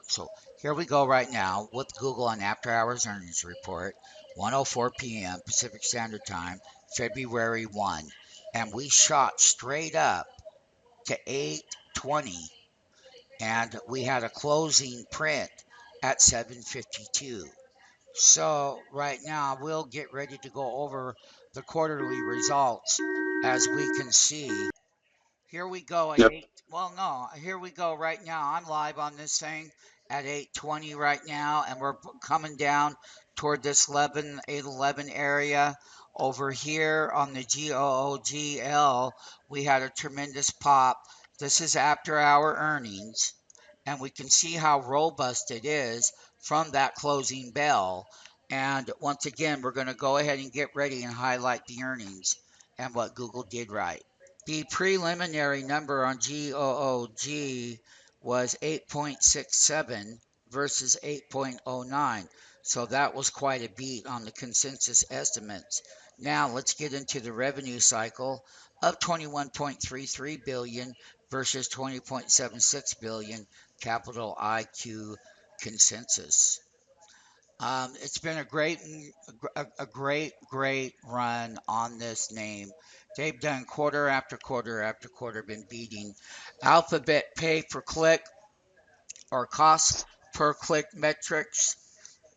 So here we go right now with Google on after hours earnings report, 1:04 p.m. Pacific Standard Time, February 1. And we shot straight up to 820 and we had a closing print at 752. So right now we'll get ready to go over the quarterly results. As we can see, here we go at Yep. 8. Well, no, here we go right now. I'm live on this thing at 8:20 right now, and we're coming down toward this 811 area. Over here on the GOOGL, we had a tremendous pop. This is after our earnings, and we can see how robust it is from that closing bell. And once again, we're going to go ahead and get ready and highlight the earnings and what Google did right. The preliminary number on GOOG was 8.67 versus 8.09. So that was quite a beat on the consensus estimates. Now let's get into the revenue cycle of 21.33 billion versus 20.76 billion capital IQ consensus. It's been a great run on this name. They've done quarter after quarter after quarter, been beating Alphabet pay per click or cost per click metrics,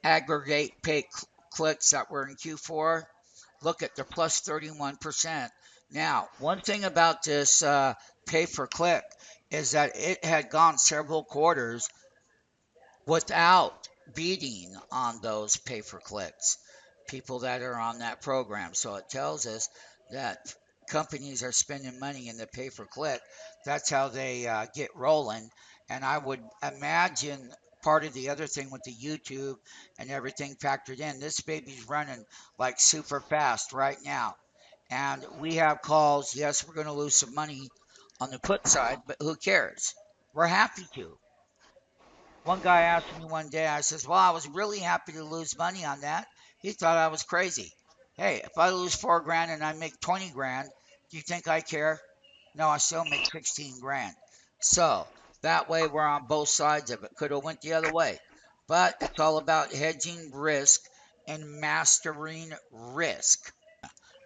aggregate pay clicks that were in Q4. Look at the plus 31%. Now, one thing about this pay per click is that it had gone several quarters without beating on those pay per clicks, people that are on that program. So it tells us that companies are spending money in the pay per click. That's how they get rolling. And I would imagine part of the other thing with the YouTube and everything factored in, this baby's running like super fast right now. And we have calls. Yes, we're going to lose some money on the put side, but who cares? We're happy to. One guy asked me one day, I says, well, I was really happy to lose money on that. He thought I was crazy. Hey, if I lose 4 grand and I make 20 grand, do you think I care? No, I still make 16 grand. So that way we're on both sides of it. Could have went the other way. But it's all about hedging risk and mastering risk.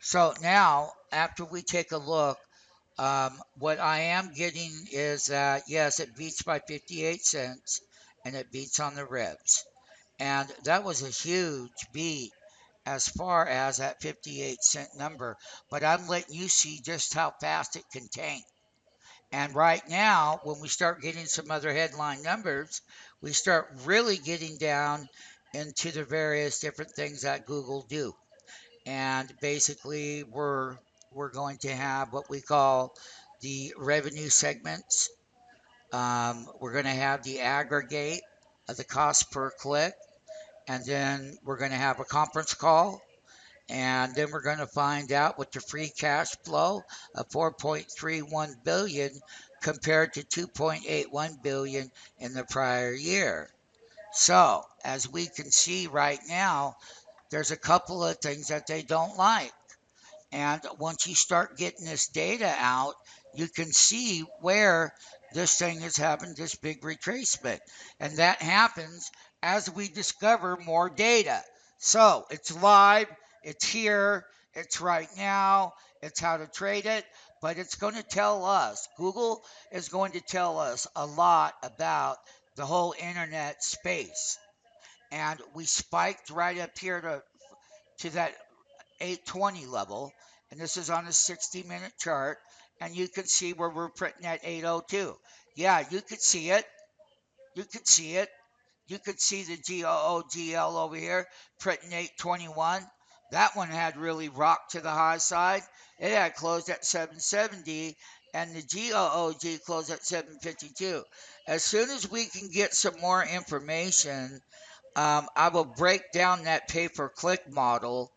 So now, after we take a look, what I am getting is that, yes, it beats by 58 cents and it beats on the ribs. And that was a huge beat as far as that 58-cent number. But I'm letting you see just how fast it can tank. And right now, when we start getting some other headline numbers, we start really getting down into the various different things that Google do. And basically, we're going to have what we call the revenue segments. We're going to have the aggregate of the cost per click, and then we're going to have a conference call, and then we're going to find out what the free cash flow of 4.31 billion compared to 2.81 billion in the prior year. So, as we can see right now, there's a couple of things that they don't like. And once you start getting this data out, you can see where this thing is having this big retracement. And that happens as we discover more data. So it's live, it's here, it's right now, it's how to trade it, but it's going to tell us, Google is going to tell us a lot about the whole internet space. And we spiked right up here to that 820 level, and this is on a 60-minute chart, and you can see where we're printing at 802. Yeah, you could see it. You could see it. You could see the GOOGL over here printing 821. That one had really rocked to the high side. It had closed at 770, and the GOOG closed at 752. As soon as we can get some more information, I will break down that pay per click model.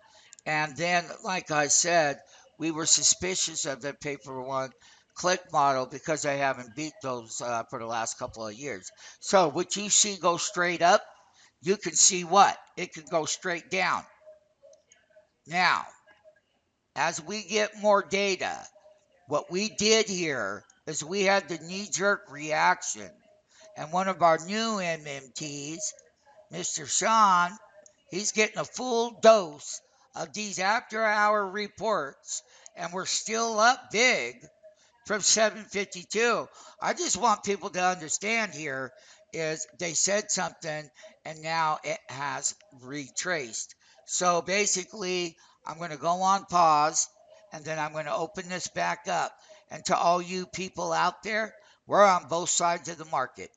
And then, like I said, we were suspicious of the pay per one click model because I haven't beat those for the last couple of years. So, what you see go straight up, you can see what? It can go straight down. Now, as we get more data, what we did here is we had the knee jerk reaction. And one of our new MMTs, Mr. Sean, he's getting a full dose of these after hour reports, and we're still up big from 752. I just want people to understand here is they said something and now it has retraced. So basically, I'm going to go on pause and then I'm going to open this back up. And to all you people out there, we're on both sides of the market.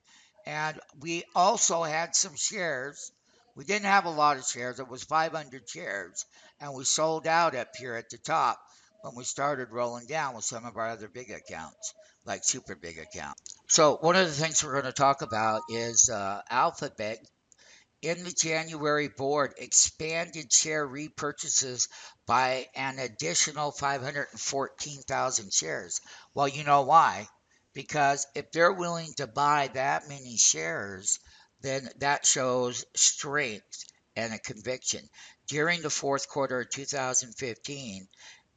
And we also had some shares. We didn't have a lot of shares. It was 500 shares. And we sold out up here at the top when we started rolling down with some of our other big accounts, like super big accounts. So one of the things we're going to talk about is Alphabet in the January board expanded share repurchases by an additional 514,000 shares. Well, you know why? Because if they're willing to buy that many shares, then that shows strength and a conviction. During the fourth quarter of 2015,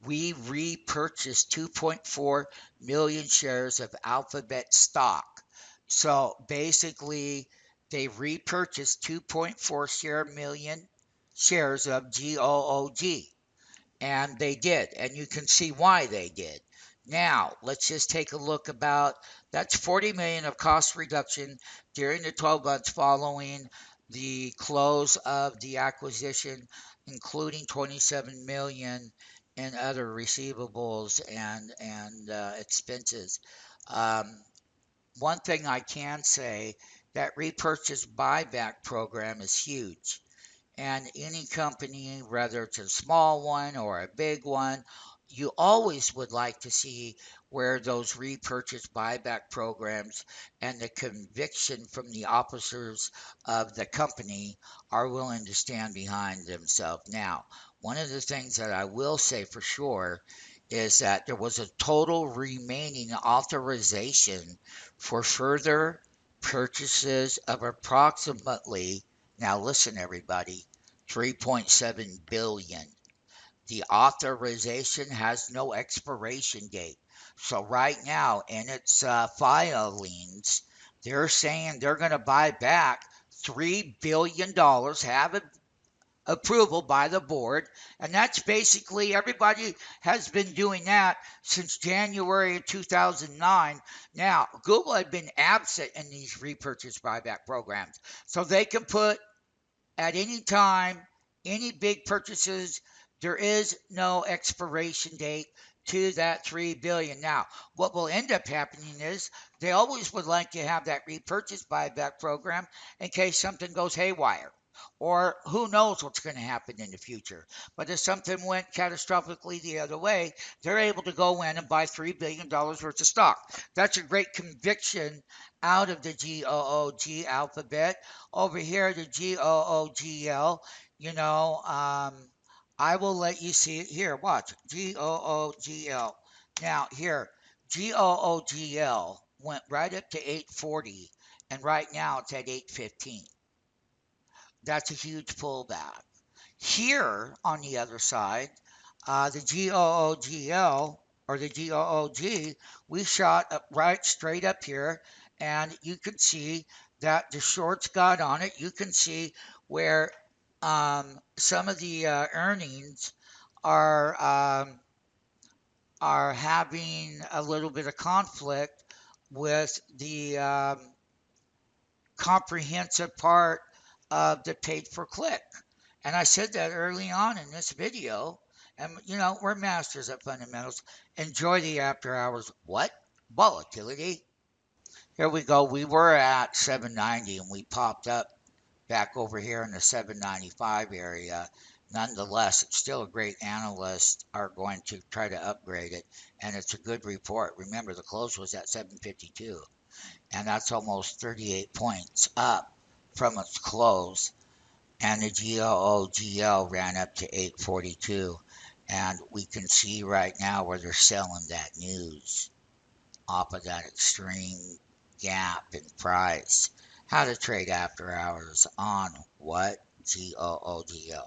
we repurchased 2.4 million shares of Alphabet stock. So basically, they repurchased 2.4 million shares of GOOG. And they did. And you can see why they did. Now, let's just take a look about that's 40 million of cost reduction during the 12 months following the close of the acquisition, including 27 million in other receivables and expenses. Um, One thing I can say, that repurchase buyback program is huge. And any company, whether it's a small one or a big one, you always would like to see where those repurchase buyback programs and the conviction from the officers of the company are willing to stand behind themselves. Now, one of the things that I will say for sure is that there was a total remaining authorization for further purchases of approximately, now listen everybody, 3.7 billion. The authorization has no expiration date. So right now in its filings, they're saying they're going to buy back $3 billion, have approval by the board. And that's basically everybody has been doing that since January of 2009. Now, Google had been absent in these repurchase buyback programs. So they can put at any time, any big purchases, there is no expiration date to that 3 billion. Now, what will end up happening is they always would like to have that repurchase buyback program in case something goes haywire. Or who knows what's going to happen in the future. But if something went catastrophically the other way, they're able to go in and buy $3 billion worth of stock. That's a great conviction out of the GOOG alphabet. Over here, the GOOGL, you know, I will let you see it here. Watch, GOOGL. Now, here, GOOGL went right up to 840, and right now it's at 815. That's a huge pullback. Here, on the other side, the GOOGL or the GOOG, we shot up right straight up here, and you can see that the shorts got on it. You can see where some of the earnings are um, are having a little bit of conflict with the comprehensive part of the paid for click. And I said that early on in this video. And, you know, we're masters at fundamentals. Enjoy the after hours. What? Volatility. Here we go. We were at 790 and we popped up back over here in the 795 area. Nonetheless, it's still a great analyst are going to try to upgrade it. And it's a good report. Remember, the close was at 752. And that's almost 38 points up from its close. And the GOOGL ran up to 842. And we can see right now where they're selling that news off of that extreme gap in price. How to trade after hours on what? GOOGL.